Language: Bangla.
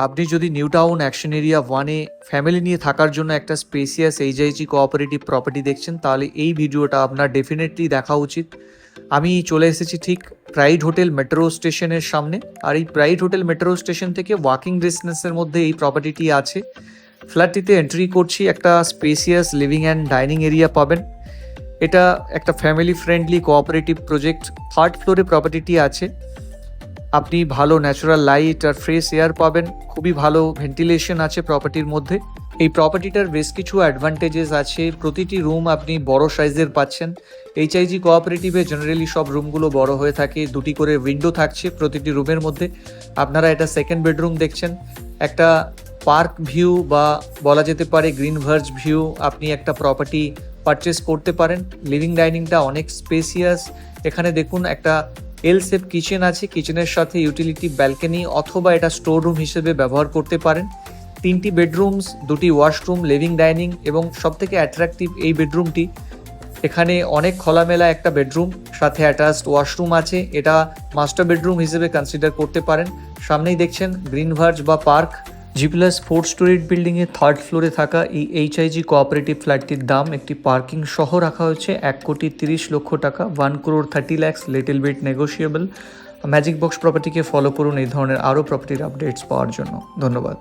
আপনি যদি নিউ টাউন অ্যাকশন এরিয়া 1-এ ফ্যামিলি নিয়ে থাকার জন্য একটা স্পেসিয়াস এইচআইজি কোঅপারেটিভ প্রপার্টি দেখছেন, তাহলে এই ভিডিওটা আপনার ডেফিনেটলি দেখা উচিত। আমি চলে এসেছি ঠিক প্রাইড হোটেল মেট্রো স্টেশনের সামনে, আর এই প্রাইড হোটেল মেট্রো স্টেশন থেকে ওয়াকিং ডিস্টেন্সের মধ্যে এই প্রপার্টিটি আছে। ফ্ল্যাটটিতে এন্ট্রি করছি, একটা spacious living and dining area পাবেন। এটা একটা family friendly cooperative project. 3rd ফ্লোরে প্রপার্টিটি আছে। আপনি ভালো ন্যাচারাল লাইট আর ফ্রেশ এয়ার পাবেন, খুবই ভালো ভেন্টিলেশন আছে প্রপার্টির মধ্যে। এই প্রপার্টিটার বেশ কিছু অ্যাডভান্টেজেস আছে। প্রতিটি রুম আপনি বড় সাইজের পাচ্ছেন। এইচআইজি কোঅপারেটিভে জেনারেলি সব রুমগুলো বড় হয়ে থাকে, 2টি করে উইন্ডো থাকছে প্রতিটি রুমের মধ্যে। আপনারা এটা সেকেন্ড বেডরুম দেখছেন, একটা পার্ক ভিউ বা বলা যেতে পারে গ্রিন ভার্জ ভিউ আপনি একটা প্রপার্টি পারচেস করতে পারেন। লিভিং ডাইনিংটা অনেক স্পেসিয়াস। এখানে দেখুন একটা এল শেপ কিচেন আছে, কিচেনের সাথে ইউটিলিটি ব্যালকনি অথবা এটা স্টোর রুম হিসেবে ব্যবহার করতে পারেন। 3টি বেডরুমস, 2টি ওয়াশরুম, লিভিং ডাইনিং এবং সবথেকে অ্যাট্রাকটিভ এই বেডরুমটি। এখানে অনেক খোলামেলা একটা বেডরুম, সাথে অ্যাটাচড ওয়াশরুম আছে। এটা মাস্টার বেডরুম হিসেবে কনসিডার করতে পারেন। সামনেই দেখছেন গ্রিন ভার্জ বা পার্ক। G+4 স্টোরিড বিল্ডিংয়ে 3rd ফ্লোরে থাকা এই এইচআইজি কোঅপারেটিভ ফ্ল্যাটটির দাম একটি পার্কিং সহ রাখা হয়েছে 1,30,00,000 টাকা, 1,30,00,000, little bit negotiable. Magic box প্রপার্টিকে ফলো করুন এই ধরনের আরও প্রপার্টির আপডেটস পাওয়ার জন্য। ধন্যবাদ।